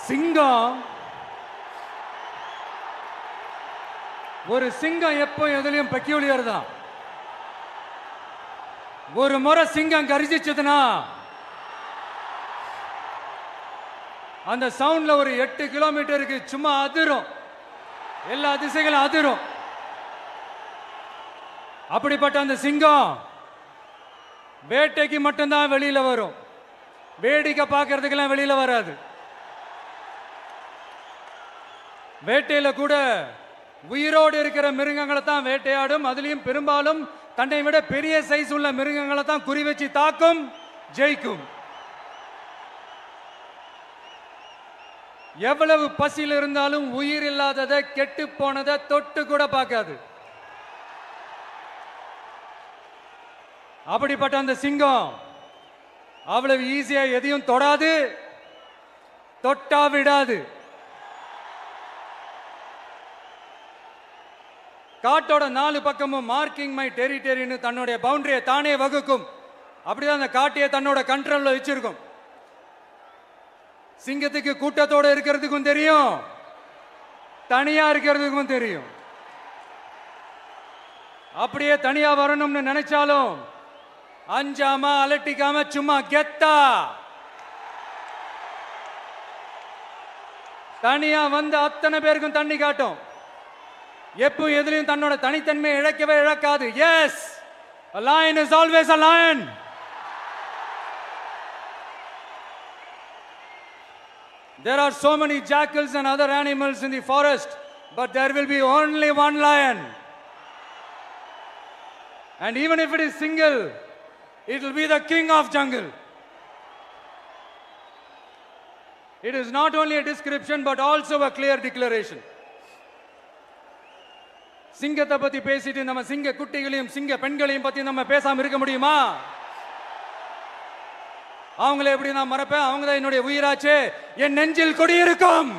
சிங்கம் ஒரு சிங்கம் எப்போ எதுலயும் பெக்யூலியர் தான். ஒரு முறை சிங்கம் கரிச்சிச்சதுன்னா அந்த சவுண்ட்ல ஒரு 8 கிலோமீட்டருக்கு சும்மா அதிரும், எல்லா திசைகளும் அதிரும். அப்படிப்பட்ட அந்த சிங்கம் வேட்டைக்கு மட்டும்தான் வெளியில வரும், வேடிக்கை பார்க்கறதுக்கெல்லாம் வெளியில வராது. வேட்டையில கூட உயிரோடு இருக்கிற மிருகங்களை தான் வேட்டையாடும். அதுலயும் பெரும்பாலும் தன்னை விட பெரிய சைஸ் உள்ள மிருகங்களை தான் குறி வச்சு தாக்கும், ஜெயிக்கும். எவ்வளவு பசியில் இருந்தாலும் உயிர் இல்லாததை, கெட்டு போனதை தொட்டு கூட பார்க்காது. அப்படிப்பட்ட அந்த சிங்கம் அவ்வளவு ஈஸியா எதையும் தொடாது, தொட்டா விடாது. காட்டோட 4 பக்கமும் மார்க்கிங் மை டெரிட்டரின்னு தன்னுடைய பவுண்டரியை தானே வகுக்கும். அப்படிதான் அந்த காட்டையை தன்னோட கண்ட்ரோல்ல வச்சிருக்கும். சிங்கத்துக்கு கூட்டத்தோட இருக்கிறதுக்கும் தெரியும், தனியா இருக்கிறதுக்கும் தெரியும். அப்படியே தனியா வரணும்னு நினைச்சாலும் அஞ்சாம அலட்டிக்காம சும்மா கெத்தா தனியா வந்து அத்தனை பேருக்கும் தண்ணி காட்டும். எப்போ எதிலையும் தன்னோட தனித்தன்மையை இழக்கவே இழக்காது. Yes, a lion is always a lion. There are so many jackals and other animals in the forest, but there will be only one lion. And even if it is single, it will be the king of jungle. It is not only a description but also a clear declaration. சிங்கத்தை பத்தி பேசிட்டு நம்ம சிங்க குட்டிகளையும் சிங்க பெண்களையும் பத்தி நம்ம பேசாம இருக்க முடியுமா? அவங்கள எப்படி நான் மறப்பேன்? அவங்க தான் என்னுடைய உயிராச்சே, என் நெஞ்சில் குடியிருக்கும்.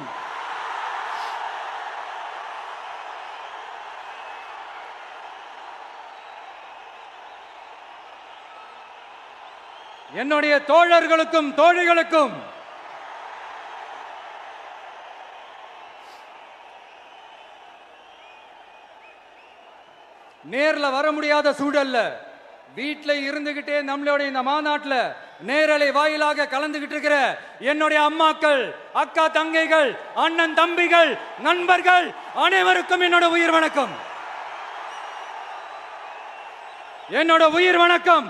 என்னுடைய தோழர்களுக்கும் தோழிகளுக்கும் நேர்ல வர முடியாத சூழல்ல வீட்டில் இருந்துகிட்டே நம்மளோட இந்த மாநாட்டில் நேரலை வாயிலாக கலந்துகிட்டு இருக்கிற என்னுடைய அம்மாக்கள், அக்கா தங்கைகள், அண்ணன் தம்பிகள், நண்பர்கள் அனைவருக்கும் என்னோட உயிர் வணக்கம். என்னோட உயிர் வணக்கம்,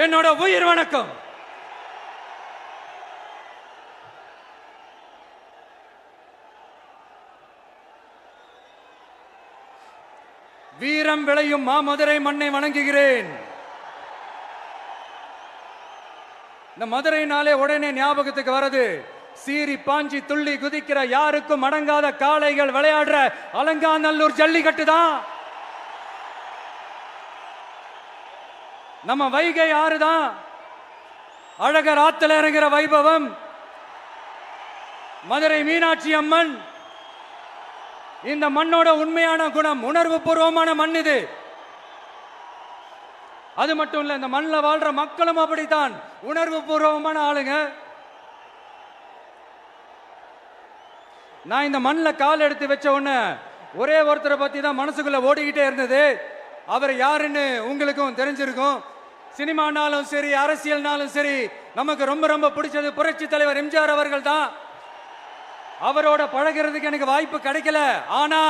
என்னோட உயிர் வணக்கம். வீரம் விளையும் மாமதுரை மண்ணை வணங்குகிறேன். இந்த மதுரைனாலே உடனே ஞாபகத்துக்கு வரது சீறி பாஞ்சி துள்ளி குதிக்கிற யாருக்கும் அடங்காத காளைகள் விளையாடுற அலங்காநல்லூர் ஜல்லிக்கட்டு தான். நம்ம வைகை ஆறு தான். அழகர் ஆத்துல இறங்குற வைபவம். மதுரை மீனாட்சி அம்மன். இந்த மண்ணோட உண்மையான குணம் உணர்வு பூர்வமான மண் இது. அது மட்டும் இல்ல, இந்த மண்ணில் வாழ்ற மக்களும் அப்படித்தான் உணர்வு பூர்வமான ஆளுங்க. நான் இந்த மண்ணில் கால் எடுத்து வச்ச உடனே ஒரே ஒருத்தரை பத்தி தான் மனசுக்குள்ள ஓடிக்கிட்டே இருந்தது. அவர் யாருன்னு உங்களுக்கும் தெரிஞ்சிருக்கும். சினிமானாலும் சரி, அரசியல்னாலும் சரி, நமக்கு ரொம்ப ரொம்ப பிடிச்சது புரட்சி தலைவர் எம்ஜிஆர் அவர்கள் தான். அவரோட பழகிறதுக்கு எனக்கு வாய்ப்பு கிடைக்கல. ஆனா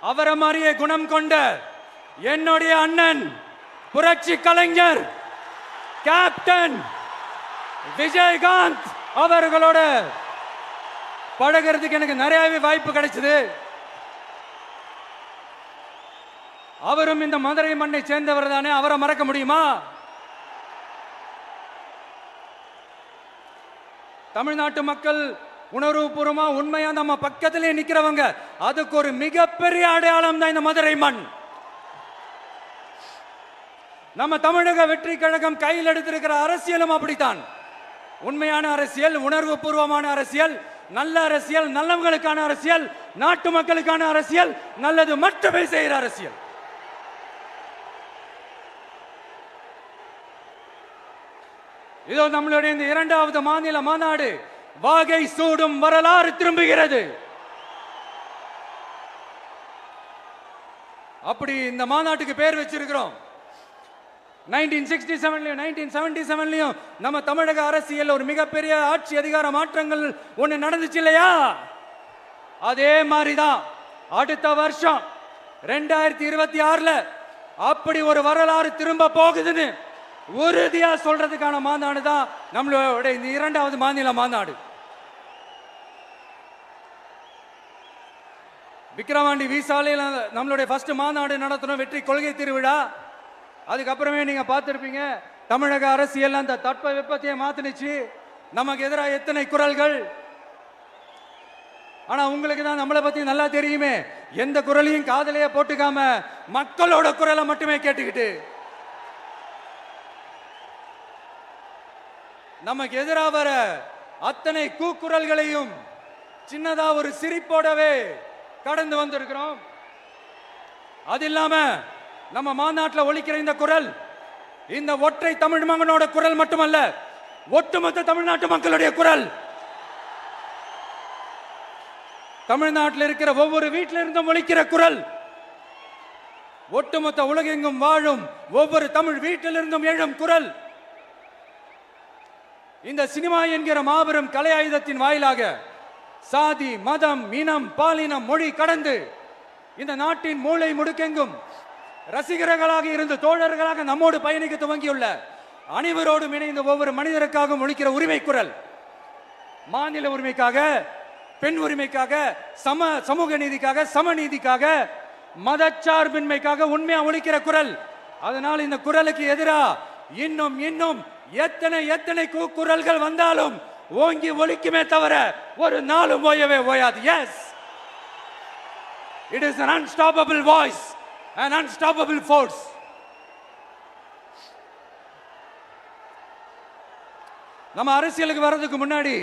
அவரை மாதிரியே குணம் கொண்ட என்னுடைய அண்ணன் புரட்சி கலைஞர் கேப்டன் விஜயகாந்த் அவர்களோட பழகிறதுக்கு எனக்கு நிறையவே வாய்ப்பு கிடைச்சது. அவரும் இந்த மதுரை மண்ணை சேர்ந்தவர் தானே, அவரை மறக்க முடியுமா? தமிழ்நாட்டு மக்கள் உணர்வுபூர்வமா உண்மையா நம்ம பக்கத்திலே நிக்கிறவங்க, அதுக்கு ஒரு மிகப்பெரிய அடையாளம் தான் இந்த மதுரை மண். நம்ம தமிழக வெற்றி கழகம் கையில் எடுத்திருக்கிற அரசியலும் அப்படித்தான். உண்மையான அரசியல், உணர்வு பூர்வமான அரசியல், நல்ல அரசியல், நல்லவங்களுக்கான அரசியல், நாட்டு மக்களுக்கான அரசியல், நல்லது மட்டுமே செய்கிற அரசியல். இதோ நம்மளுடைய இந்த 2வது மாநில மாநாடு வாகை சூடும் வரலாறு திரும்புகிறது. அப்படி இந்த மாநாட்டுக்கு பேர் வச்சிருக்கிறோம். 1967லயும் 1977லயும் நம்ம தமிழக அரசியல் ஒரு மிகப்பெரிய ஆட்சி அதிகார மாற்றங்கள் ஒண்ணு நடந்துச்சு இல்லையா? அதே மாதிரிதான் அடுத்த வருஷம் 2026ல அப்படி ஒரு வரலாறு திரும்ப போகுதுன்னு உறுதியா சொல்றதுக்கான மாநாடு தான் நம்மளோட இந்த 2வது மாநில மாநாடு. விக்கிரவாண்டி விசாலையில் நம்மளுடைய ஃபர்ஸ்ட் மாநாடு நடத்தணும், வெற்றி கொள்கை திருவிழா. அதுக்கப்புறமே நீங்க பார்த்திருப்பீங்க தமிழக அரசியல் அந்த தட்ப வெப்பத்தையே மாத்தினுச்சு. நமக்கு எதிராக எத்தனை குரல்கள். ஆனா உங்களுக்கு தான் நம்மளை பத்தி நல்லா தெரியுமே, எந்த குரலையும் காதலையே போட்டுக்காம மக்களோட குரலை மட்டுமே கேட்டுக்கிட்டு நமக்கு எதிராக வர அத்தனை கூக்குரல்களையும் சின்னதா ஒரு சிரிப்போடவே கடந்து வந்திருக்கிறோம். அது இல்லாம நம்ம மாநாட்டில் ஒலிக்கிற இந்த குரல் இந்த ஒற்றை தமிழ் மகனோட குரல் மட்டுமல்ல, ஒட்டுமொத்த தமிழ்நாட்டு மக்களுடைய குரல். தமிழ்நாட்டில் இருக்கிற ஒவ்வொரு வீட்டில இருந்தும் ஒலிக்கிற குரல், ஒட்டுமொத்த உலகெங்கும் வாழும் ஒவ்வொரு தமிழ் வீட்டிலிருந்தும் எழும் குரல். இந்த சினிமா என்கிற மாபெரும் கலை ஆயுதத்தின் வாயிலாக சாதி, மதம், இனம், பாலினம், மொழி கடந்து இந்த நாட்டின் மூளை முடுக்கெங்கும் ரசிகர்களாக இருந்து தோழர்களாக நம்மோடு பயணிக்க துவங்கியுள்ள அனைவரோடும் இணைந்த ஒவ்வொரு மனிதருக்காகவும் ஒலிக்கிற உரிமை குரல். மாநில உரிமைக்காக, பெண் உரிமைக்காக, சமூக நீதிக்காக, சமநீதிக்காக, மதச்சார்பின்மைக்காக உண்மையா ஒலிக்கிற குரல். அதனால் இந்த குரலுக்கு எதிரா இன்னும் இன்னும் எத்தனை குரல்கள் வந்தாலும் ஓங்கி ஒலிக்குமே தவிர ஒரு நாளும் ஓயவே ஓயாது. Yes, it is an unstoppable voice, an unstoppable force. நம்ம அரசியலுக்கு வர்றதுக்கு முன்னாடி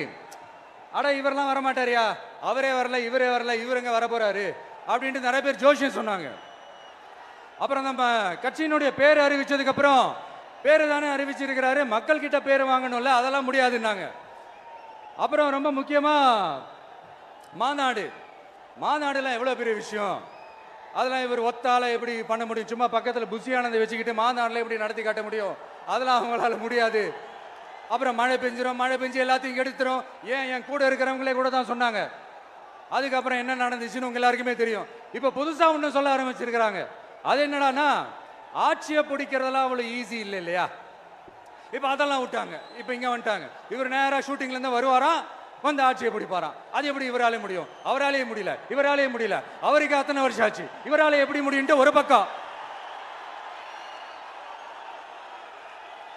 அட இவரெல்லாம் வர மாட்டாரியா, அவரே வரல, இவரே வரல, இவருங்க வர போறாரு அப்படின்ட்டு நிறைய பேர் ஜோஷியம் சொன்னாங்க. அப்புறம் நம்ம கட்சியினுடைய பேர் அறிவிச்சதுக்கு அப்புறம் பேரு தானே அறிவிச்சிருக்கிறாரு, மக்கள் கிட்ட பேர் வாங்கணும்ல, அதெல்லாம் முடியாதுன்னாங்க. அப்புறம் ரொம்ப முக்கியமா மாநாடுலாம் எவ்வளவு பெரிய விஷயம், அதெல்லாம் இவர் ஒத்தால எப்படி பண்ண முடியும், சும்மா பக்கத்தில் புஷியானதை வச்சுக்கிட்டு மாநாடுல எப்படி நடத்தி காட்ட முடியும், அதெல்லாம் அவங்களால முடியாது. அப்புறம் மழை பெஞ்சு எல்லாத்தையும் எடுத்துரும். ஏன் என் கூட இருக்கிறவங்களே கூட தான் சொன்னாங்க. அதுக்கப்புறம் என்ன நடந்துச்சுன்னு உங்க எல்லாருக்குமே தெரியும். இப்ப புதுசா ஒண்ணு சொல்ல ஆரம்பிச்சிருக்கிறாங்க. அது என்னடானா, ஆட்சியை பிடிக்கிறதெல்லாம் அவ்வளவு ஈஸி இல்லை இல்லையா. இப்ப அதெல்லாம் விட்டாங்க, இப்ப இங்க வந்துட்டாங்க. இவர் நேரா ஷூட்டிங்ல இருந்து வருவாராம், வந்து ஆட்சியை பிடிப்பாராம். அது எப்படி இவராலே முடியும், அவராலேயே முடியல, இவராலேயே முடியல, அவருக்கு அத்தனை வருஷம் ஆச்சு, இவராலே எப்படி முடியும் ஒரு பக்கம்.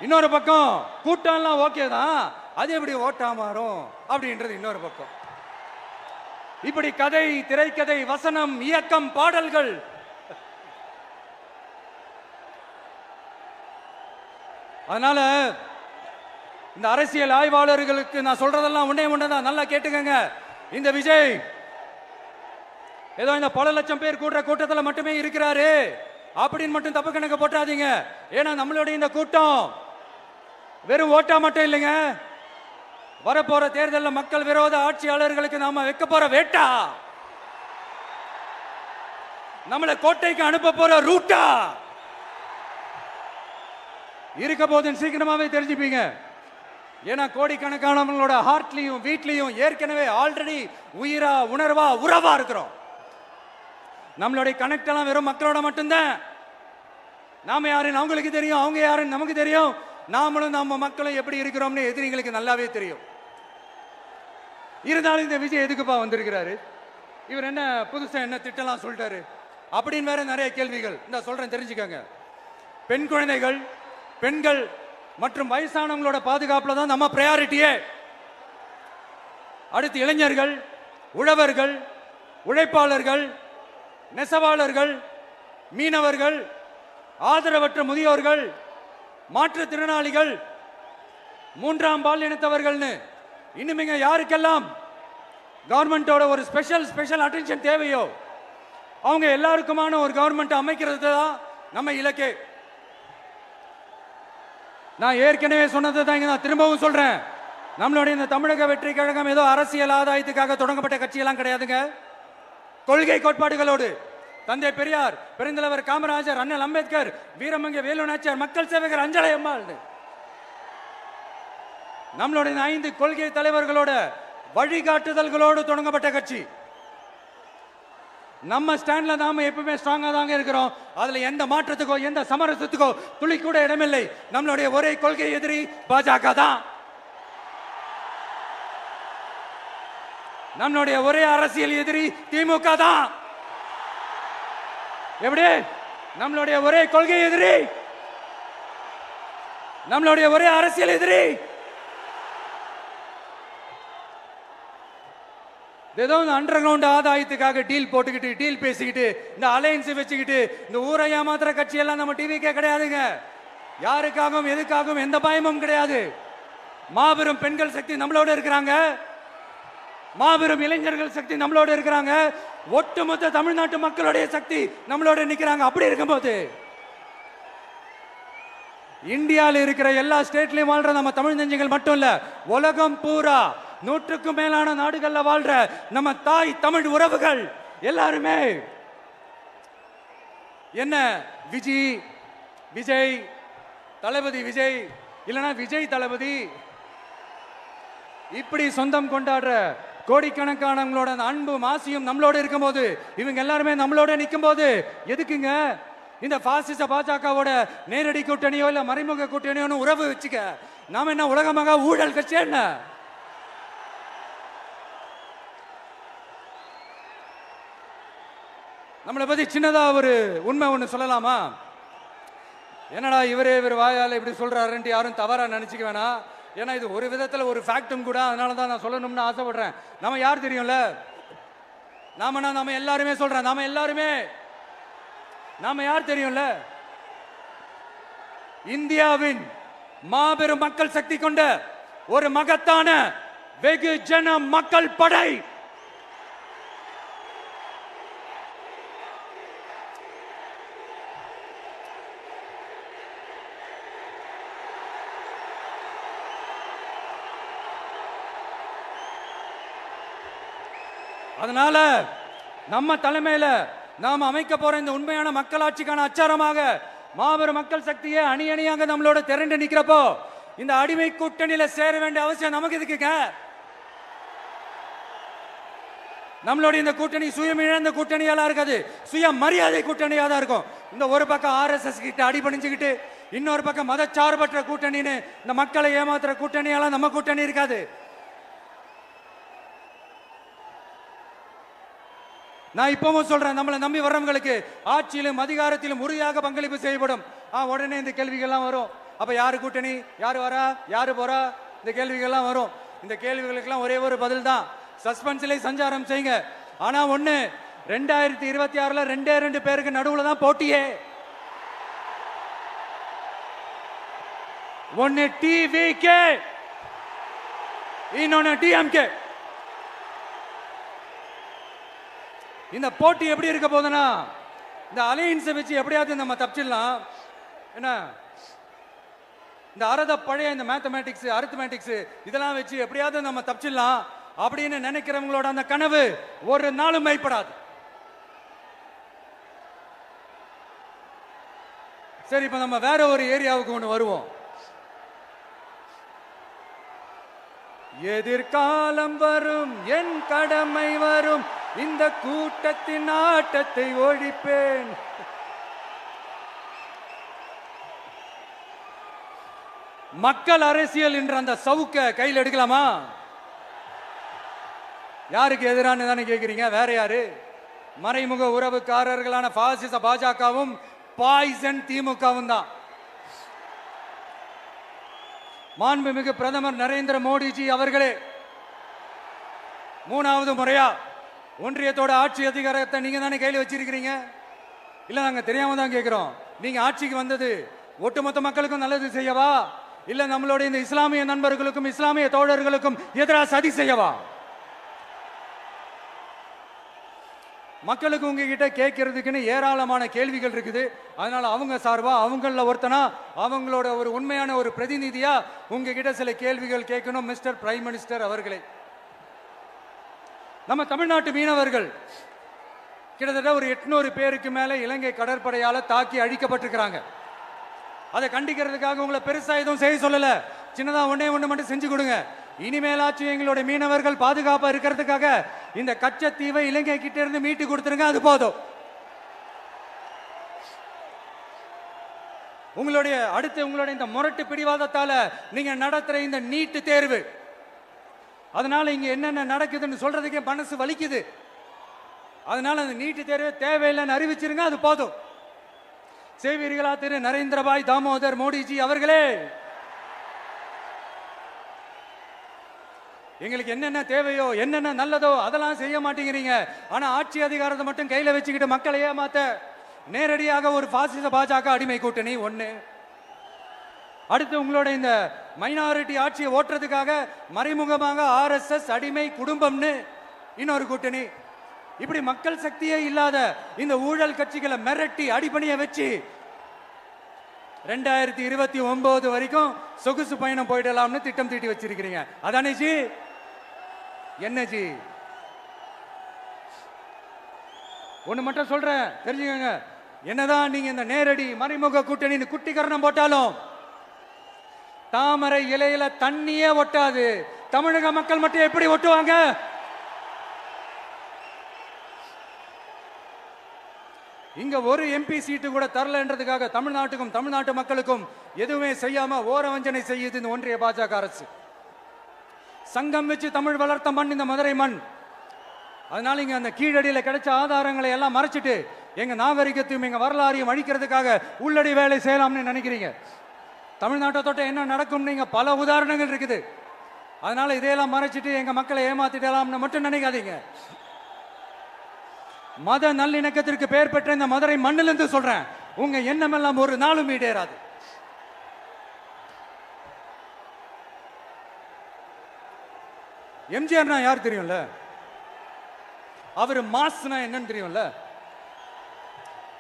இன்னொரு பக்கம் கூட்டம்லாம் ஓகே தான், அது எப்படி ஓட்டா மாறும் அப்படின்றது இன்னொரு பக்கம். இப்படி கதை, திரைக்கதை, வசனம், இயக்கம், பாடல்கள், அதனால இந்த அரசியல் ஆய்வாளர்களுக்கு நான் சொல்றதெல்லாம் ஒன்னேதான், நல்லா கேட்டுக்கங்க. இந்த விஜய் ஏதோ இந்த பல லட்சம் பேர் கூடுற கூட்டத்தில் மட்டுமே இருக்கிறாரு அப்படின்னு மட்டும் தப்பு கணக்கு போட்டாதீங்க. ஏன்னா நம்மளுடைய இந்த கூட்டம் வெறும் ஓட்டா மட்டும் இல்லைங்க, வரப்போற தேர்தலில் மக்கள் விரோத ஆட்சியாளர்களுக்கு நாம வைக்க போற வேட்டா, நம்மளை கோட்டைக்கு அனுப்ப போற ரூட்டா இருக்க போதுன்னு சீக்கிரமாவே தெரிஞ்சுப்பீங்க. ஏன்னா கோடிக்கணக்கானவங்களோட ஹார்ட்லயும் வீட்லயும் ஏற்கனவே ஆல்ரெடி உயிரா, உணர்வா, உறவா இருக்கிறோம். நம்மளுடைய கனெக்ட் எல்லாம் வெறும் மக்களோட மட்டும்தான். நாம யாருன்னு அவங்களுக்கு தெரியும், அவங்க யாருன்னு நமக்கு தெரியும். நாமளும் நம்ம மக்களும் எப்படி இருக்கிறோம்னு எதிரிங்களுக்கு நல்லாவே தெரியும். இருந்தாலும் இந்த விஜய் எதுக்குப்பா வந்திருக்கிறாரு, இவர் என்ன புதுசா என்ன திட்டலாம் சொல்லிட்டாரு அப்படின்னு வேற நிறைய கேள்விகள். இந்த சொல்றேன் தெரிஞ்சுக்கங்க. பெண் குழந்தைகள், பெண்கள் மற்றும் வயசானவங்களோட பாதுகாப்புல தான் நம்ம பிரையாரிட்டியே. அடுத்து இளைஞர்கள், உழவர்கள், உழைப்பாளர்கள், நெசவாளர்கள், மீனவர்கள், ஆதரவற்ற முதியோர்கள், மாற்றுத்திறனாளிகள், மூன்றாம் பால் இனத்தவர்கள்னு இன்னும் யாருக்கெல்லாம் கவர்மெண்டோட ஒரு ஸ்பெஷல் அட்டென்ஷன் தேவையோ அவங்க எல்லாருக்குமான ஒரு கவர்மெண்ட் அமைக்கிறது தான் நம்ம இலக்கே. நான் ஏற்கனவே சொன்னதை தான் நான் திரும்பவும் சொல்றேன். நம்மளுடைய இந்த தமிழக வெற்றி கழகம் ஏதோ அரசியல் ஆதாயத்துக்காக தொடங்கப்பட்ட கட்சியெல்லாம் கிடையாதுங்க. கொள்கை கோட்பாடுகளோடு தந்தை பெரியார், பெருந்தலைவர் காமராஜர், அண்ணல் அம்பேத்கர், வீரமங்க வேலு நாச்சியார், மக்கள் சேவகர் அஞ்சலை அம்மாள், நம்மளுடைய 5 கொள்கை தலைவர்களோட வழிகாட்டுதல்களோடு தொடங்கப்பட்ட கட்சி. நம்ம ஸ்டாண்ட்ல நாம எப்பவுமே ஸ்ட்ராங்கா தாங்க இருக்கிறோம். அதுல எந்த மாற்றத்துக்கோ எந்த சமரசத்துக்கோ துளி கூட இடமில்லை. நம்மளுடைய ஒரே கொள்கை எதிரி பாஜக தான். நம்மளுடைய ஒரே அரசியல் எதிரி திமுக தான். எப்படி? நம்மளுடைய ஒரே கொள்கை எதிரி, நம்மளுடைய ஒரே அரசியல் எதிரி ஏதோ அண்டர் கிரவுண்ட் ஆதாயத்துக்காக டீல் போட்டுக்கிட்டு டீல் பேசிக்கிட்டு இந்த அலையன்ஸ் வச்சுக்கிட்டு இந்த ஊரை ஏமாத்துற கட்சி எல்லாம் நம்ம டிவிக்கே கிடையாதுங்க. யாருக்காகவும் எதுக்காகவும் எந்த பயமும் கிடையாது. மாபெரும் பெண்கள் சக்தி நம்மளோட இருக்கிறாங்க. மாபெரும் இளைஞர்கள் சக்தி நம்மளோட இருக்கிறாங்க. ஒட்டுமொத்த தமிழ்நாட்டு மக்களுடைய சக்தி நம்மளோட நிக்கிறாங்க. அப்படி இருக்கும்போது இந்தியாவில் இருக்கிற எல்லா ஸ்டேட்லயும் வாழ்ற நம்ம தமிழ் நெஞ்சங்கள் மட்டும் இல்ல, உலகம் பூரா 100க்கும் மேலான நாடுகள்ல வாழ்ற நம்ம தாய் தமிழ் உறவுகள் எல்லாருமே என்ன விஜய் தளபதி விஜய் இல்லனா விஜய் தளபதி இப்படி சொந்தம் கொண்டாடுற கோடிக்கணக்கானவங்களோட அன்பு மாசியும் நம்மளோட இருக்கும்போது, இவங்க எல்லாருமே நம்மளோட நிற்கும் போது எதுக்குங்க இந்த பாசிச பாஜகவோட நேரடி கூட்டணியோ இல்ல மறைமுக கூட்டணியோ உறவு வச்சுக்க? நாம என்ன உலகமாக ஊழல் கட்சி? என்ன நம்மளை பத்தி சின்னதா ஒரு உண்மை ஒண்ணு சொல்லலாமா? என்னடா இவர் வாயால இப்படி சொல்றாருன்ட்டு யாரும் தவறா நினைச்சுக்க வேணாம். ஏன்னா இது ஒரு விதத்துல ஒரு ஃபேக்டும் கூட. அதனாலதான் நான் சொல்லணும்னு ஆசைப்படுறேன். நம்ம யார் தெரியும்ல? நாம எல்லாருமே சொல்றேன். நாம யார் தெரியும்ல? இந்தியாவின் மாபெரும் மக்கள் சக்தி கொண்ட ஒரு மகத்தான வெகுஜன மக்கள் படை. அதனால நம்ம தலைமையில நாம் அமைக்க போற இந்த உண்மையான மக்களாட்சிக்கான அச்சாரமாக மாபெரும் மக்கள் சக்தியை அணி அணியாக நம்மளோட திரண்டு நிக்கிறப்போ இந்த அடிமை கூட்டணியில சேர வேண்டிய அவசியம் நமக்கு இருக்குங்க. நம்மளுடைய இந்த கூட்டணி சுயமிழந்த கூட்டணியெல்லாம் இருக்காது, சுய மரியாதை கூட்டணியா தான் இருக்கும். இந்த ஒரு பக்கம் RSS கிட்ட அடிபணிஞ்சுக்கிட்டு, இன்னொரு பக்கம் மதச்சார்பற்ற கூட்டணின்னு இந்த மக்களை ஏமாத்துற கூட்டணியெல்லாம் நம்ம கூட்டணி இருக்காது. நான் இப்பவும் சொல்றேன், நம்மளை நம்பி வர்றவங்களுக்கு ஆட்சியிலும் அதிகாரத்திலும் உறுதியாக பங்களிப்பு செய்யப்படும். உடனே இந்த கேள்விகள்லாம் வரும். அப்ப யாரு கூட்டணி, யாரு வரா, யாரு போறா, இந்த கேள்விகள்லாம் வரும். இந்த கேள்விகளுக்கெல்லாம் ஒரே ஒரு பதில் தான், சஸ்பென்ஸ்ல சஞ்சாரம் செய்யுங்க. ஆனா ஒண்ணு, 2026ல 2 பேருக்கு நடுவுல தான் போட்டியே. ஒன்னு டிவிகே, இன்னொன்னு டிஎம்கே. இந்த போட்டி எப்படி இருக்க போதுன்னா, இந்த அலையன்ஸை வச்சு எப்படியாவது நம்ம தப்பிச்சிடலாம். என்ன இந்த பழைய இந்த மேத்தமேட்டிக்ஸ் அரித்மேட்டிக்ஸ் இதெல்லாம் வச்சு எப்படியாவது நம்ம தப்பிச்சிடலாம் அப்படின்னு நினைக்கிறவங்களோட அந்த கனவு ஒரு நாளும் மைப்படாது. சரி, இப்ப நம்ம வேற ஒரு ஏரியாவுக்கு ஒன்று வருவோம். எதிர்காலம் வரும், என் கடமை வரும், இந்த கூட்டத்தின் ஆட்டத்தை ஒழிப்பேன். மக்கள் அரசியல் என்ற அந்த சவுக்க கையில் எடுக்கலாமா? யாருக்கு எதிரான தானே கேட்கிறீங்க? வேற யாரு? மறைமுக உறவுக்காரர்களான பாசிச பாஜகவும் பாய்சன் திமுகவும் தான். மாண்புமிகு பிரதமர் நரேந்திர மோடிஜி அவர்களே 3வது முறையா ஒன்றியத்தோட ஆட்சி அதிகாரத்தை நீங்க தானே கையில் வச்சிருக்கிறீங்க. இல்ல நாங்க தெரியாம தான் கேட்கிறோம். நீங்க ஆட்சிக்கு வந்தது ஒட்டுமொத்த மக்களுக்கும் நல்லது செய்யவா, இல்ல நம்மளோட இந்த இஸ்லாமிய நண்பர்களுக்கும் இஸ்லாமிய தோழர்களுக்கும் எதிராக சதி செய்யவா? மக்களுக்கு உங்ககிட்ட கேட்கறதுக்குன்னு ஏராளமான கேள்விகள் இருக்குது. அதனால அவங்க சார்பா அவங்கள ஒருத்தனா அவங்களோட ஒரு உண்மையான ஒரு பிரதிநிதியா உங்ககிட்ட சில கேள்விகள் கேட்கணும் மிஸ்டர் பிரைம் மினிஸ்டர் அவர்களே. நம்ம தமிழ்நாட்டு மீனவர்கள் கிட்டத்தட்ட ஒரு 800 பேருக்கு மேல இலங்கை கடற்படையால தாக்கி அழிக்கப்பட்டிருக்கிறாங்க. அதை கண்டிக்கிறதுக்காக உங்களை பெருசா எதுவும் செய்ய சொல்லல, சின்னதா ஒண்ணே ஒண்ணு மட்டும் செஞ்சு கொடுங்க. இனிமேலாச்சும் எங்களுடைய மீனவர்கள் பாதுகாப்பா இருக்கிறதுக்காக இந்த கச்சத்தீவை இலங்கை கிட்ட இருந்து மீட்டு கொடுத்துருங்க, அது போதும். உங்களுடைய இந்த முரட்டு பிடிவாதத்தால நீங்க நடத்துற இந்த நீட்டு தேர்வு, அதனால இங்க என்னென்ன நடக்குதுன்னு சொல்றதுக்கே மனசு வலிக்குது. அதனால அந்த நீட்டு தேர்வு தேவையில்லைன்னு அறிவிச்சிருங்க, அது போதும். செய்வீர்களா திரு நரேந்திரபாய் தாமோதர் மோடிஜி அவர்களே? எங்களுக்கு என்னென்ன தேவையோ என்னென்ன நல்லதோ அதெல்லாம் செய்ய மாட்டேங்கிறீங்க. ஆனா ஆட்சி அதிகாரத்தை மட்டும் கையில வச்சுக்கிட்டு மக்களை ஏமாத்த நேரடியாக ஒரு பாசிச பாஜக அடிமை கூட்டணி ஒண்ணு. அடுத்து உங்களோட இந்த மைனாரிட்டி ஆட்சியை ஓட்டுறதுக்காக மறைமுகமாக RSS அடிமை குடும்பம்னு இன்னொரு கூட்டணி. இப்படி மக்கள் சக்தியே இல்லாத இந்த ஊழல் கட்சிகளை மிரட்டி அடிபணிய வச்சு 2029 வரைக்கும் சொகுசு பயணம் போயிடலாம்னு திட்டம் தீட்டி வச்சிருக்கிறீங்க. அதானே ஜி? என்ன ஜி? ஒண்ணு மட்டும் சொல்றேன், தெரிஞ்சுக்கங்க. என்னதான் நீங்க இந்த நேரடி மறைமுக கூட்டணி குட்டிகரணம் போட்டாலும் தாமரை இலையில தண்ணியே ஒட்டாது. தமிழக மக்கள் மட்டும் எப்படி ஒட்டுவாங்க? இங்க ஒரு MP சீட்டு கூட தரலன்றதுக்காக தமிழ்நாட்டுக்கும் தமிழ்நாட்டு மக்களுக்கும் எதுவுமே செய்யாம ஓரவஞ்சனை செய்யுது இந்த ஒன்றிய பாஜக அரசு. சங்கம் வச்சு தமிழ் வளர்த்த மண் இந்த மதுரை மண். அதனால இங்க அந்த கீழடியில கிடைச்ச ஆதாரங்களை எல்லாம் மறைச்சிட்டு எங்க நாகரிகத்தையும் எங்க வரலாறையும் அழிக்கிறதுக்காக உள்ளடி வேலை செய்யலாம்னு நினைக்கிறீங்க. தமிழ்நாட்டை தொட்ட என்ன நடக்கும் நீங்க பல உதாரணங்கள் இருக்குது. அதனால இதையெல்லாம் மறைச்சிட்டு எங்க மக்களை ஏமாத்திடலாம்னு மட்டும் நினைக்காதீங்க. மத நல்லிணக்கத்திற்கு பெயர் பெற்ற இந்த மதுரை மண்ணிலிருந்து சொல்றேன், உங்க எண்ணமெல்லாம் ஒரு நாளும் ஈடேறாது. எம்ஜிஆர்னா யார் தெரியும்ல? அவர் மாஸ்னா என்னன்னு தெரியும்ல?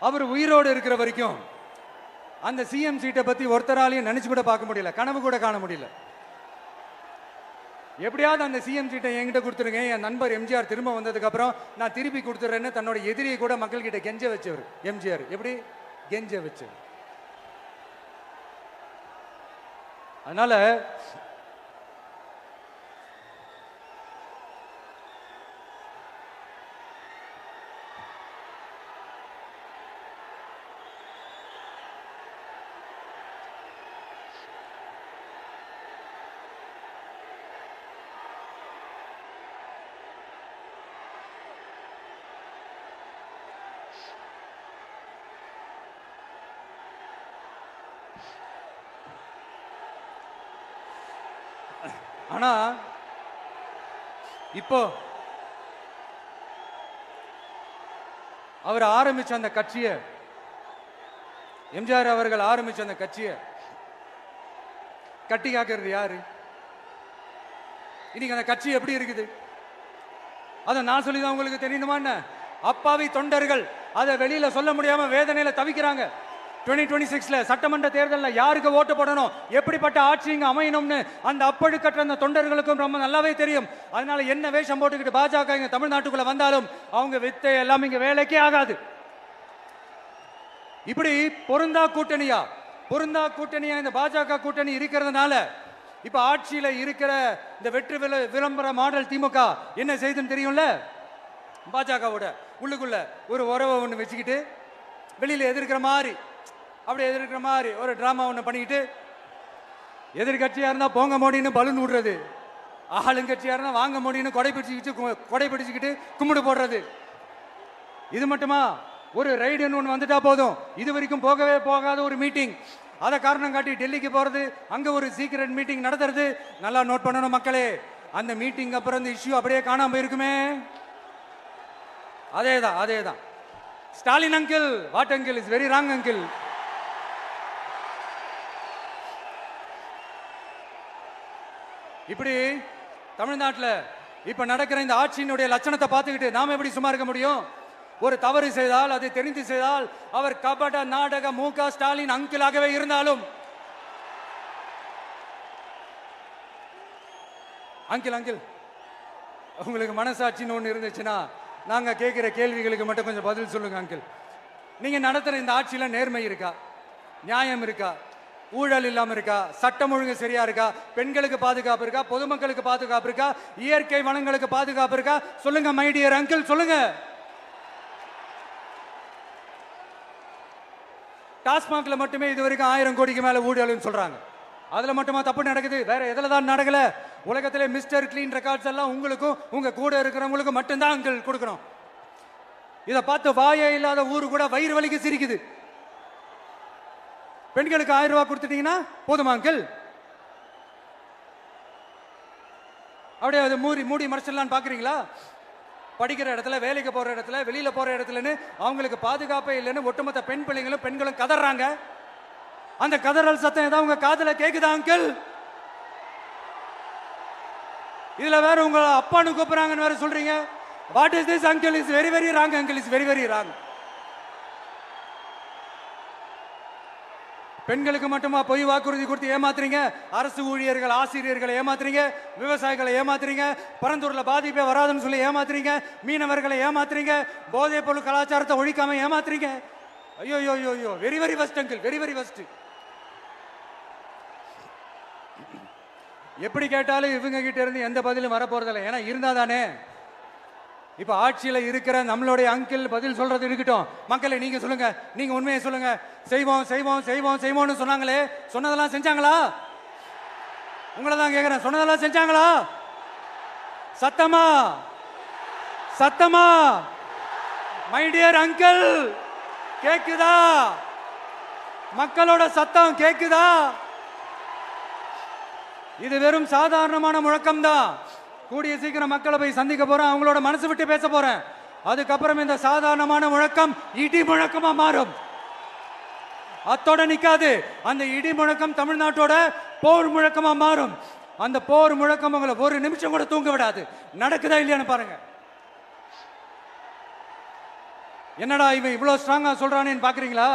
அவர் உயிரோடு இருக்கிற வரைக்கும் அந்த CM சீட்டை பத்தி ஒருத்தராலையும் நினைச்சு கூட பார்க்க முடியல, கனவு கூட காண முடியல. எப்படியாவது அந்த CM சீட்டை என்கிட்ட கொடுத்துருங்க, என் நண்பர் எம்ஜிஆர் திரும்ப வந்ததுக்கு அப்புறம் நான் திருப்பி கொடுத்துறேன்னு தன்னோட எதிரியை கூட மக்கள் கிட்ட கெஞ்ச வச்சவர் எம்ஜிஆர். எப்படி கெஞ்ச வச்சவர்? அதனால ஆனா இப்போ அவர் ஆரம்பிச்ச அந்த கட்சியை, எம்ஜிஆர் அவர்கள் ஆரம்பிச்ச அந்த கட்சியை கட்டி காக்கிறது யாரு? இன்னைக்கு அந்த கட்சி எப்படி இருக்குது? அதை நான் சொல்லிதான் உங்களுக்கு தெரியணுமா? அப்பாவி தொண்டர்கள் அதை வெளியில சொல்ல முடியாம வேதனையில தவிக்கிறாங்க. 2026 சட்டமன்ற தேர்தலில் யாருக்கு ஓட்டு போடணும், எப்படிப்பட்ட ஆட்சி இங்க அமையணும்னு அந்த அப்பழு கற்ற அந்த தொண்டர்களுக்கும் ரொம்ப நல்லாவே தெரியும். அதனால என்ன வேஷம் போட்டுக்கிட்டு பாஜக இங்க தமிழ்நாட்டுக்குள்ள வந்தாலும் அவங்க வித்தை எல்லாம் இங்க வேலைக்கே ஆகாது. இப்படி பொருந்தா கூட்டணியா இந்த பாஜக கூட்டணி இருக்கிறதுனால இப்ப ஆட்சியில இருக்கிற இந்த வெற்றி விளம்பர மாடல் திமுக என்ன செய்துன்னு தெரியும்ல? பாஜகவோட உள்ளுக்குள்ள ஒரு உறவை ஒண்ணு வச்சுக்கிட்டு வெளியில எதிர்க்கிற மாதிரி ஒரு டிராமா ஒண்ணு பண்ணிக்கிட்டு, எதிர்கட்சியா இருந்தா போங்க மோடின்னு பலூன் விடுறது, ஆளுங்கட்சியா இருந்தா வாங்க மோடின்னு கொடை பிடிச்சுக்கிட்டு கும்பிடு போடுறது. இது மட்டுமா? ஒரு ரைடுன்னு ஒன்று வந்துட்டா போதும், இது வரைக்கும் போகவே போகாத ஒரு மீட்டிங், அதை காரணம் காட்டி டெல்லிக்கு போறது, அங்க ஒரு சீக்ரெட் மீட்டிங் நடத்துறது. நல்லா நோட் பண்ணணும் மக்களே, அந்த மீட்டிங் அப்புறம் இந்த இஷ்யூ அப்படியே காணாம போயிருக்குமே. அதேதான் Stalin uncle, what uncle is very wrong uncle. இப்படி தமிழ்நாட்டில் இப்ப நடக்கிற இந்த ஆட்சியினுடைய லட்சணத்தை பார்த்துக்கிட்டு நாம எப்படி சும்மா இருக்க முடியும்? ஒரு தவறு செய்தால், அதை தெரிந்து செய்தால், அவர் கபட நாடக மு.க. ஸ்டாலின் அங்கிளாகவே இருந்தாலும், அங்கிள் உங்களுக்கு மனசாட்சின்னு ஒன்று இருந்துச்சுன்னா நாங்க கேட்கிற கேள்விகளுக்கு மட்டும் கொஞ்சம் பதில் சொல்லுங்க அங்கிள். நீங்க நடத்துற இந்த ஆட்சியில நேர்மை இருக்கா, நியாயம் இருக்கா, ஊழல் இல்லாம இருக்கா, சட்டம் ஒழுங்கு சரியா இருக்கா, பெண்களுக்கு பாதுகாப்பு இருக்கா, பொதுமக்களுக்கு பாதுகாப்பு இருக்கா, இயற்கை வளங்களுக்கு பாதுகாப்பு இருக்கா? சொல்லுங்க மை டியர் அங்கிள், சொல்லுங்க. டாஸ்மாக்ல மட்டுமே இது வரைக்கும் 1000 கோடிக்கு மேல ஊழல்னு சொல்றாங்க. அதுல மட்டுமா தப்பு நடக்குது? வேற எதுல தான் நடக்கல? உலகத்திலே மிஸ்டர் கிளீன் ரெக்கார்ட்ஸ் எல்லாம் உங்களுக்கும் உங்க கூட இருக்கிறவங்களுக்கும் மட்டும்தான் அங்கிள் கொடுக்கணும். இதை பார்த்து வாயே இல்லாத ஊரு கூட வயிறு வலிக்கு சிரிக்குது. பெண்களுக்கு 1000 ரூபாய் கொடுத்துட்டீங்கன்னா போதுமா அங்கிள்? அப்படியே அது மூடி மறைச்சிடலான்னு பாக்குறீங்களா? படிக்கிற இடத்துல, வேலைக்கு போற இடத்துல, வெளியில போற இடத்துலன்னு அவங்களுக்கு பாதுகாப்பே இல்லைன்னு ஒட்டுமொத்த பெண்களும் கதறாங்க. அந்த கதறல் சத்தம் ஏதாவது உங்க காதுல கேக்குதா அங்கிள்? இதுல வேற உங்க அப்பான்னு கூப்பிடுறாங்கன்னு வேற சொல்றீங்க. What is this uncle? Is very very wrong uncle, is very very wrong. பெண்களுக்கு மட்டுமா பொய் வாக்குறுதி கொடுத்து ஏமாத்துறீங்க? அரசு ஊழியர்கள், ஆசிரியர்களை ஏமாத்துறீங்க, விவசாயிகளை ஏமாத்துறீங்க, பரந்தூர்ல பாதிப்பே வராதுன்னு சொல்லி ஏமாத்துறீங்க, மீனவர்களை ஏமாத்துறீங்க, போதைப் பொருள் கலாச்சாரத்தை ஒழிக்காம ஏமாத்துறீங்க. ஐயோ ஐயோ ஐயோ, very very first uncle, very very first. எப்படி கேட்டாலும் இவங்க கிட்ட இருந்து எந்த பதிலும் வர போறதில்லை. ஏன்னா இருந்தா தானே. இப்ப ஆட்சியில இருக்கிற நம்மளுடைய அங்கிள் பதில் சொல்றது இருக்கட்டும். மக்களை நீங்க சொல்லுங்க, நீங்க உண்மையை சொல்லுங்க. செய்வோம் செய்வோம் செய்வோம் செய்வோம்னு சொன்னாங்களே, சொன்னதெல்லாம் செஞ்சாங்களா? உங்களை தான் கேக்குறேன், சொன்னதெல்லாம் செஞ்சாங்களா? சத்தமா சத்தமா மை டியர் அங்கிள், கேக்குதா? மக்களோட சத்தம் கேக்குதா? இது வெறும் சாதாரணமான முழக்கம் தான். கூடிய சீக்கிரம் மக்களை போய் சந்திக்க போறேன், அவங்களோட மனசு விட்டு பேச போறேன். அதுக்கப்புறம் இந்த சாதாரணமான முழக்கம் இடி முழக்கமா மாறும். அத்தோட நிக்காது. அந்த இடி முழக்கம் தமிழ்நாட்டோட போர் முழக்கமா மாறும். அந்த போர் முழக்கம் உங்களை ஒரு நிமிஷம் கூட தூங்க விடாது. நடக்குதா இல்லையான்னு பாருங்க. என்னடா இவன் இவ்வளவு ஸ்ட்ராங்கா சொல்றானேன்னு பாக்குறீங்களா?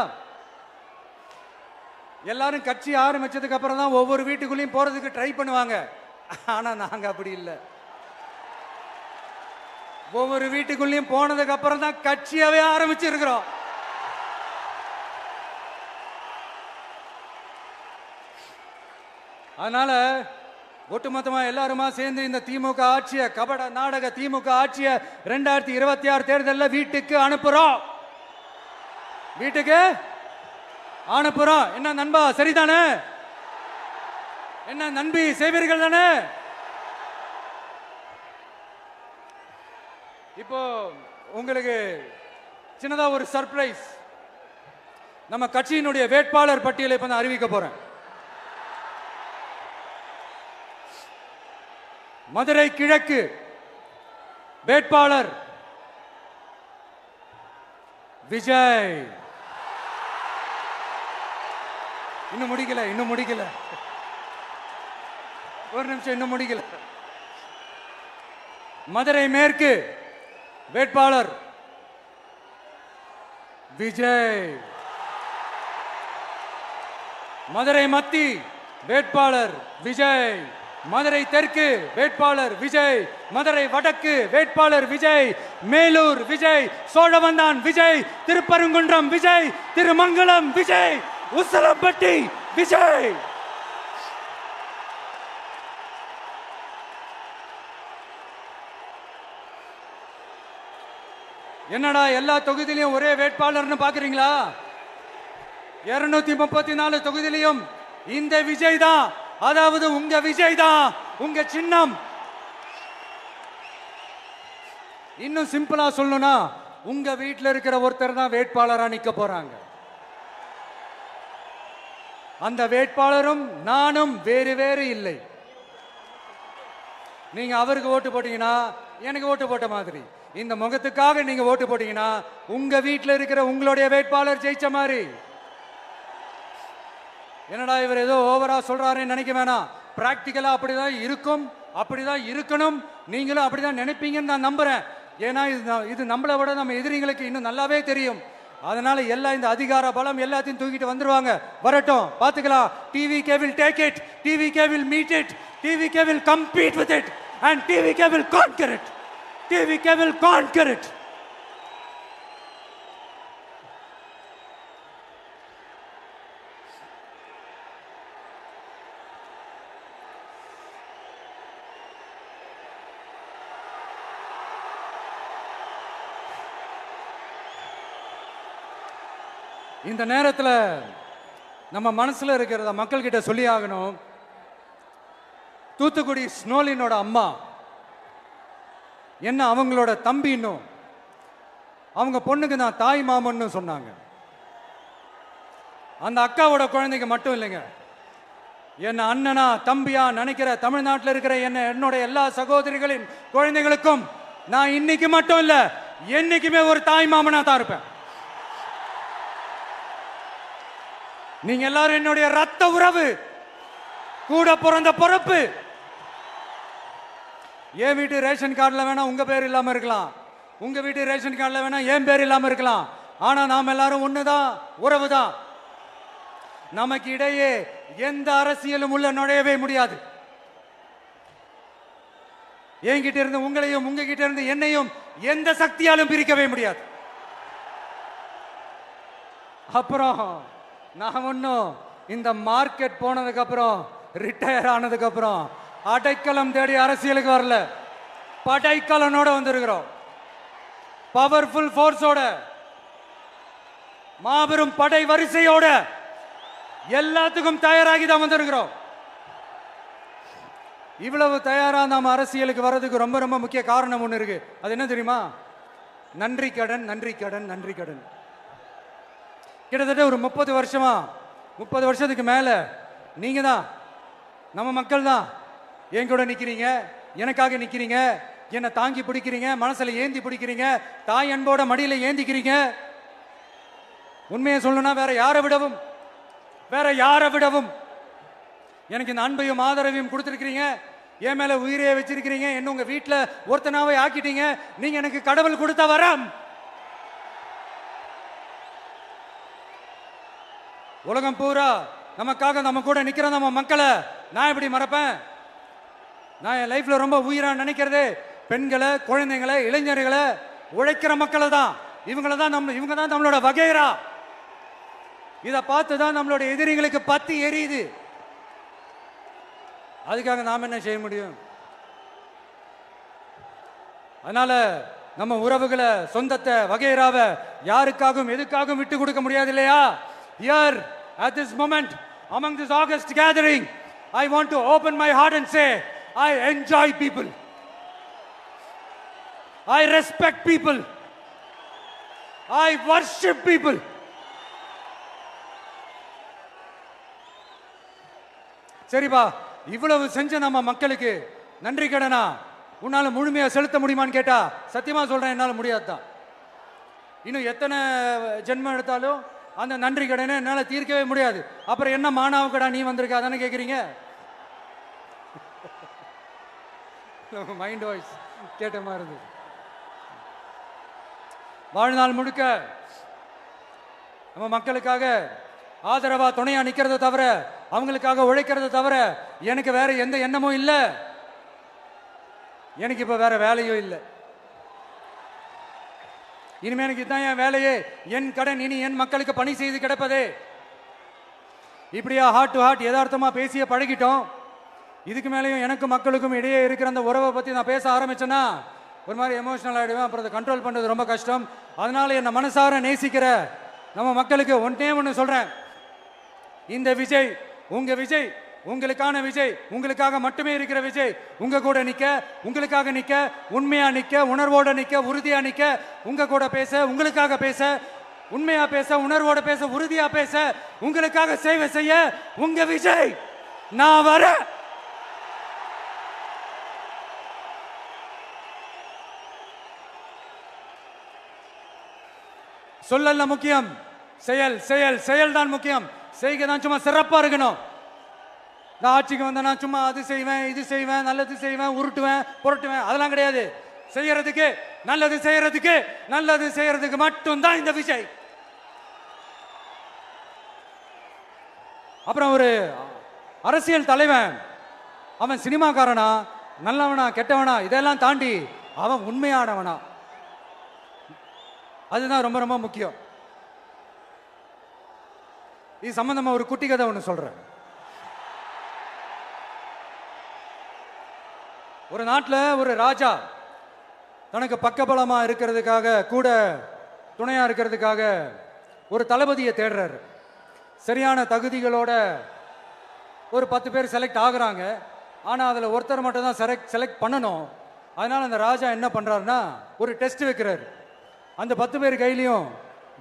எல்லாரும் கட்சி ஆரம்பிச்சதுக்கு அப்புறம் தான் ஒவ்வொரு வீட்டுக்குள்ளேயும் போறதுக்கு ட்ரை பண்ணுவாங்க. ஆனா நாங்க அப்படி இல்லை. ஒவ்வொரு வீட்டுக்குள்ளேயும் போனதுக்கு அப்புறம் தான் கட்சியாவே ஆரம்பிச்சிருக்கிறோம். அதனால ஒட்டுமொத்தமா எல்லாருமா சேர்ந்து இந்த திமுக ஆட்சியை, கபட நாடக திமுக ஆட்சியை 2026 தேர்தலில் வீட்டுக்கு அனுப்புறோம். வீட்டுக்கு அனுப்புறோம். என்ன நண்பா, சரிதானே? என்ன நண்பி, செய்வீர்கள் தானே? இப்போ உங்களுக்கு சின்னதா ஒரு சர்ப்ரைஸ். நம்ம கட்சியினுடைய வேட்பாளர் பட்டியலை இப்ப நான் அறிவிக்க போறேன். மதுரை கிழக்கு வேட்பாளர் விஜய். இன்னும் முடிக்கல. ஒரு நிமிஷம், இன்னும் முடிக்கல. மதுரை மேற்கு வேட்பாளர் விஜய். மதுரை மத்தி வேட்பாளர் விஜய். மதுரை தெற்கு வேட்பாளர் விஜய். மதுரை வடக்கு வேட்பாளர் விஜய். மேலூர் விஜய். சோழவந்தான் விஜய். திருப்பரங்குன்றம் விஜய். திருமங்கலம் விஜய். உசலம்பட்டி விஜய். என்னடா எல்லா தொகுதியிலையும் ஒரே வேட்பாளர்னு பாக்குறீங்களா? 234 தொகுதியிலையும் இந்த விஜய் தான். அதாவது உங்க விஜய் தான் உங்க சின்னம். இன்னும் சிம்பிளா சொல்லணும்னா, உங்க வீட்டில் இருக்கிற ஒருத்தர் தான் வேட்பாளரா நிக்க போறாங்க. அந்த வேட்பாளரும் நானும் வேறு வேறு இல்லை. நீங்க அவருக்கு ஓட்டு போட்டீங்கன்னா எனக்கு ஓட்டு போட்ட மாதிரி. இந்த முகத்துக்காக நீங்க ஓட்டு போட்டீங்கன்னா உங்க வீட்டில் இருக்கிற உங்களுடைய வேட்பாளர் ஜெயிச்ச மாதிரி. என்னடா இவர் ஏதோ ஓவரா சொல்றாருன்னு நினைக்க வேணாம். பிராக்டிக்கலா அப்படிதான் இருக்கும், அப்படிதான் இருக்கணும். நீங்களும் அப்படிதான் நினைப்பீங்கன்னு நான் நம்புறேன். ஏன்னா இது நம்மளை விட நம்ம எதிரிங்களுக்கு இன்னும் நல்லாவே தெரியும். அதனால எல்லாம் இந்த அதிகார பலம் எல்லாத்தையும் தூக்கிட்டு வந்துருவாங்க. வரட்டும், பார்த்துக்கலாம். TVK will take it, TVK will meet it, TVK will compete with it and TVK will conquer it, TVK will conquer it. இந்த நேரத்தில் நம்ம மனசுல இருக்கிறத மக்கள் கிட்ட சொல்லி ஆகணும். தூத்துக்குடி ஸ்னோலினோட அம்மா என்ன அவங்களோட தம்பின்னும் அவங்க பொண்ணுக்கு நான் தாய் மாமன்னு சொன்னாங்க. அந்த அக்காவோட குழந்தைக்கு மட்டும் இல்லைங்க, என்ன அண்ணனா தம்பியா நினைக்கிற தமிழ்நாட்டில் இருக்கிற என்னோட எல்லா சகோதரிகளின் குழந்தைகளுக்கும் நான் இன்னைக்கு மட்டும் இல்ல, என்னைக்குமே ஒரு தாய் மாமனா தான் இருப்பேன். நீங்க எல்லாரும் என்னுடைய ரத்த உறவு, கூட பிறந்த பொறுப்பு. என் வீட்டு ரேஷன் கார்டில் வேணா உங்க பேர் இல்லாம இருக்கலாம், உங்க வீட்டு ரேஷன் கார்டில் வேணா என் பேர் இல்லாம இருக்கலாம். ஆனா நாம் எல்லாரும் ஒண்ணுதான், உறவு தான். நமக்கு இடையே எந்த அரசியலும் உள்ள நுழையவே முடியாது. என்கிட்ட இருந்து உங்களையும் உங்ககிட்ட இருந்து என்னையும் எந்த சக்தியாலும் பிரிக்கவே முடியாது. அப்புறம் நான் ஒன்னும் இந்த மார்க்கெட் போனதுக்கு அப்புறம் ரிட்டையர் ஆனதுக்கு அப்புறம் அடைக்கலம் தேடி அரசியலுக்கு வரல, படைக்கலனோட வந்திருக்கிறோம். பவர்ஃபுல் ஃபோர்ஸோட, மாபெரும் படை வரிசையோட, எல்லாத்துக்கும் தயாராகி தான் வந்திருக்கிறோம். இவ்வளவு தயாரா நாம அரசியலுக்கு வர்றதுக்கு ரொம்ப ரொம்ப முக்கிய காரணம் ஒண்ணு இருக்கு. அது என்ன தெரியுமா? நன்றி கடன், நன்றி கடன், நன்றி கடன். கிட்டத்தட்ட ஒரு 30 வருஷமா, 30 வருஷத்துக்கு மேல நீங்க தான், நம்ம மக்கள் தான் என் கூட நிக்கிறீங்க, எனக்காக நிக்கிறீங்க, என்னை தாங்கி பிடிக்கிறீங்க, மனசுல ஏந்தி பிடிக்கிறீங்க, தாய் அன்போட மடியில ஏந்திக்கிறீங்க. உண்மையை சொல்லணும்னா வேற யாரை விடவும் எனக்கு இந்த அன்பையும் ஆதரவையும் கொடுத்துருக்கிறீங்க. என் மேல உயிரையே வச்சிருக்கிறீங்க. என்ன உங்க வீட்டுல ஒருத்தனாவே ஆக்கிட்டீங்க. நீங்க எனக்கு கடவுள் கொடுத்த வரம். உலகம் பூரா நமக்காக நம்ம கூட நிக்கிற நம்ம மக்களை நான் எப்படி மறப்பேன்? நான் என் லைஃப்ல ரொம்ப உயிரா நினைக்கிறதே பெண்களை, குழந்தைங்களை, இளைஞர்களை, உழைக்கிற மக்களை தான். இவங்க தான் நம்மளோட வகைரா. இதை பார்த்து தான் நம்மளோட எதிரிகளுக்கு பத்தி எரியுது. அதுக்காக நாம் என்ன செய்ய முடியும்? அதனால நம்ம உறவுகளை, சொந்தத்தை, வகைராவை யாருக்காகவும் எதுக்காகவும் விட்டு கொடுக்க முடியாது இல்லையா? Here at this moment among this August gathering, I want to open my heart and say I enjoy people, I respect people, I worship people. சரிப்பா, இவ்வளவு செஞ்ச நம்ம மக்களுக்கு நன்றி கடனா உன்னால முழுமையா செலுத்த முடியுமான்னு கேட்டா சத்தியமா சொல்றேன், என்னால முடியாதுதான். இன்னும் எத்தனை ஜென்மம் எடுத்தாலும் அந்த நன்றி கடனை என்னால தீர்க்கவே முடியாது. அப்புறம் என்ன மானாவு கடா நீ வந்திருக்க அதானே கேக்குறீங்க? மைண்ட் வாய்ஸ் கேட்ட மாதிரி இருந்தது. வாழ்நாள் முழுக்க நம்ம மக்களுக்காக ஆதரவா துணையா நிக்கிறத தவிர, அவங்களுக்காக உழைக்கிறத தவிர எனக்கு வேற எந்த எண்ணமும் இல்லை. எனக்கு இப்ப வேற வேலையும் இல்லை. இனிமே எனக்கு இதுதான் என் வேலையே. என் கடன் இனி என் மக்களுக்கு பணி செய்து கிடப்பதே. இப்படியா ஹார்ட் டு ஹார்ட் யதார்த்தமா பேசிய பழகிட்டோம். இதுக்கு மேலேயும் எனக்கும் மக்களுக்கும் இடையே இருக்கிற அந்த உறவை பத்தி நான் பேச ஆரம்பிச்சேன்னா ஒரு மாதிரி எமோஷனல் ஆகிடுவேன். அப்புறம் அதை கண்ட்ரோல் பண்றது ரொம்ப கஷ்டம். அதனால என்னை மனசார நேசிக்கிற நம்ம மக்களுக்கு ஒன்று சொல்றேன். இந்த விஜய் உங்க விஜய், உங்களுக்கான விஜய், உங்களுக்காக மட்டுமே இருக்கிற விஜய். உங்க கூட நிக்க, உங்களுக்காக நிக்க, உண்மையா நிக்க, உணர்வோட நிக்க, உறுதியா நிக்க, உங்க கூட பேச, உங்களுக்காக பேச, உண்மையா பேச, உணர்வோட பேச, உறுதியா பேச, உங்களுக்காக சேவை செய்ய உங்க விஜய் நான் வர. சொல்லல முக்கியம், செயல் செயல் செயல் தான் முக்கியம். செய்கை தான் சும்மா சிறப்பா இருக்கணும். நான் ஆட்சிக்கு வந்தேன்னா சும்மா அது செய்வேன், இது செய்வேன், நல்லது செய்வேன், உருட்டுவேன், புரட்டுவேன், அதெல்லாம் கிடையாது. செய்யறதுக்கு நல்லது செய்யறதுக்கு மட்டும்தான் இந்த விஜய். அப்புறம் ஒரு அரசியல் தலைவன், அவன் சினிமாக்காரனா நல்லவனா கெட்டவனா இதெல்லாம் தாண்டி அவன் உண்மையானவனா, அதுதான் ரொம்ப ரொம்ப முக்கியம். இது சம்பந்தமா ஒரு குட்டி கதை ஒன்று சொல்றேன். ஒரு நாட்டில் ஒரு ராஜா தனக்கு பக்கபலமா இருக்கிறதுக்காக, கூட துணையா இருக்கிறதுக்காக ஒரு தளபதியை தேடுறாரு. சரியான தகுதிகளோட ஒரு 10 பேர் செலக்ட் ஆகுறாங்க. ஆனால் அதில் ஒருத்தர் மட்டும் தான் செலக்ட் பண்ணணும். அதனால் அந்த ராஜா என்ன பண்ணுறாருன்னா ஒரு டெஸ்ட் வைக்கிறாரு. அந்த 10 பேர் கையிலையும்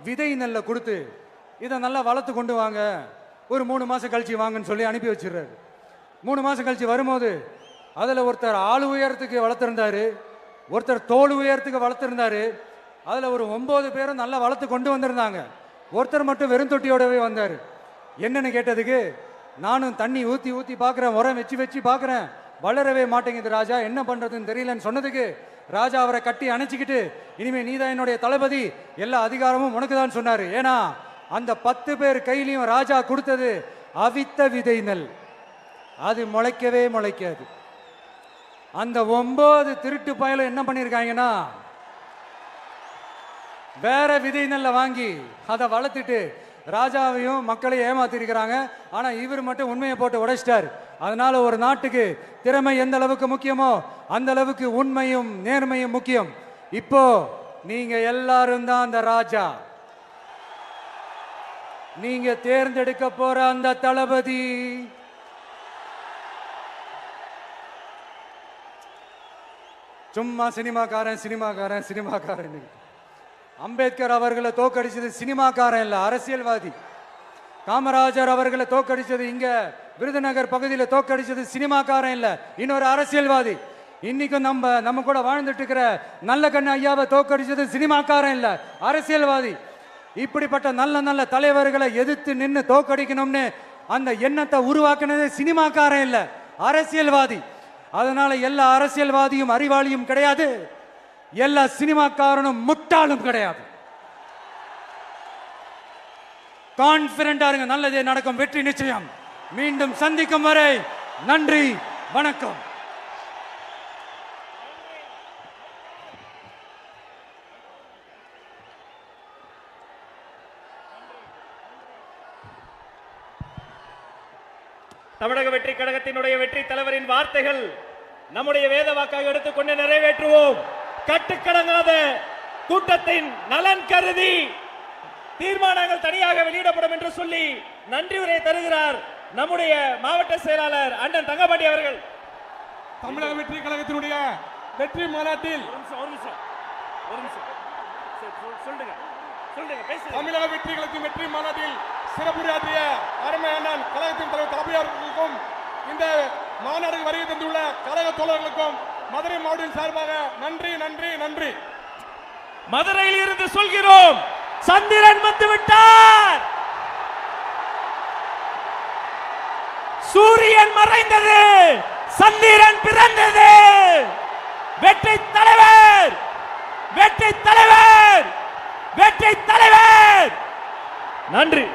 விதை நெல்லை கொடுத்து இதை நல்லா வளர்த்து கொண்டு வாங்க, ஒரு 3 மாதம் கழிச்சு வாங்கன்னு சொல்லி அனுப்பி வச்சிடுறாரு. 3 மாதம் கழிச்சு வரும்போது அதில் ஒருத்தர் ஆள் உயரத்துக்கு வளர்த்துருந்தாரு, ஒருத்தர் தோல் உயரத்துக்கு வளர்த்துருந்தாரு. அதில் ஒரு 9 பேரும் நல்லா வளர்த்து கொண்டு வந்திருந்தாங்க. ஒருத்தர் மட்டும் வெறும் தொட்டியோடவே வந்தார். என்னன்னு கேட்டதுக்கு, நானும் தண்ணி ஊற்றி ஊற்றி பார்க்குறேன், உரம் வச்சு பார்க்குறேன், வளரவே மாட்டேங்குது ராஜா, என்ன பண்ணுறதுன்னு தெரியலன்னு சொன்னதுக்கு ராஜா அவரை கட்டி அணைச்சிக்கிட்டு, இனிமேல் நீதான் என்னுடைய தளபதி, எல்லா அதிகாரமும் உனக்கு தான் சொன்னார். ஏன்னா அந்த 10 பேர் கையிலையும் ராஜா கொடுத்தது அவித்த விதை நெல், அது முளைக்கவே முளைக்காது. அந்த 9 திருட்டு பயலும் என்ன பண்ணியிருக்காங்கன்னா வேற விதை நெல்லை வாங்கி அதை வளர்த்துட்டு ராஜாவையும் மக்களையும் ஏமாத்திருக்கிறாங்க. ஆனா இவர் மட்டும் உண்மையை போட்டு உடைச்சிட்டார். அதனால ஒரு நாட்டுக்கு திறமை எந்த அளவுக்கு முக்கியமோ அந்த அளவுக்கு உண்மையும் நேர்மையும் முக்கியம். இப்போ நீங்க எல்லாரும் தான் அந்த ராஜா. நீங்க தேர்ந்தெடுக்க போற அந்த தளபதி சும்மா சினிமாக்காரன். அம்பேத்கர் அவர்களை தோக்கடிச்சது சினிமாக்காரன் இல்ல, அரசியல்வாதி. காமராஜர் அவர்களை தோக்கடிச்சது, இங்க விருதுநகர் பகுதியில் தோக்கடிச்சது சினிமாக்காரன் இல்ல, இன்னொரு அரசியல்வாதி. இன்னைக்கும் நம்ம கூட வாழ்ந்துட்டு இருக்கிற நல்ல கண்ணு ஐயாவை தோக்கடிச்சது சினிமாக்காரன் இல்ல, அரசியல்வாதி. இப்படிப்பட்ட நல்ல தலைவர்களை எதிர்த்து நின்று தோக்கடிக்கணும்னு அந்த எண்ணத்தை உருவாக்குனது சினிமாக்காரன் இல்ல, அரசியல்வாதி. அதனால எல்லா அரசியல்வாதியும் அறிவாளியும் கிடையாது, எல்லா சினிமாக்காரனும் முட்டாளும் கிடையாது. கான்பிடண்டா இருங்க, நல்லதே நடக்கும், வெற்றி நிச்சயம். மீண்டும் சந்திக்கும் வரை நன்றி, வணக்கம். தமிழக வெற்றி கழகத்தினுடைய வெற்றி தலைவரின் வார்த்தைகள் நம்முடைய வேத வாக்காக எடுத்துக்கொண்டு நிறைவேற்றுவோம். கட்டுக்கடங்காத கூட்டத்தின் நலன் கருதி தீர்மானங்கள் தனியாக வெளியிடப்படும் என்று சொல்லி நன்றி உரை தருகிறார் நம்முடைய மாவட்ட செயலாளர் அண்ணன் தங்கபாண்டி அவர்கள். தமிழக வெற்றி கழகத்தினுடைய வெற்றி மாநாட்டில் தமிழக வெற்றி கழகத்தின் வெற்றி மாநாட்டில் சிறப்புரையாற்றிய அருமை அண்ணன் கழகத்தின் தலைவர் தளபதியார்களுக்கும் இந்த மாநாடுக்கு வருகை தந்துள்ள கழக தோழர்களுக்கும் மதுரை மாவட்டம் சார்பாக நன்றி நன்றி நன்றி. மதுரையில் இருந்து சொல்கிறோம், சந்திரன் வந்து விட்டார், சூரியன் மறைந்தது, சந்திரன் பிறந்தது. வெற்றி தலைவர், வெற்றி தலைவர், வெற்றி தலைவர். நன்றி.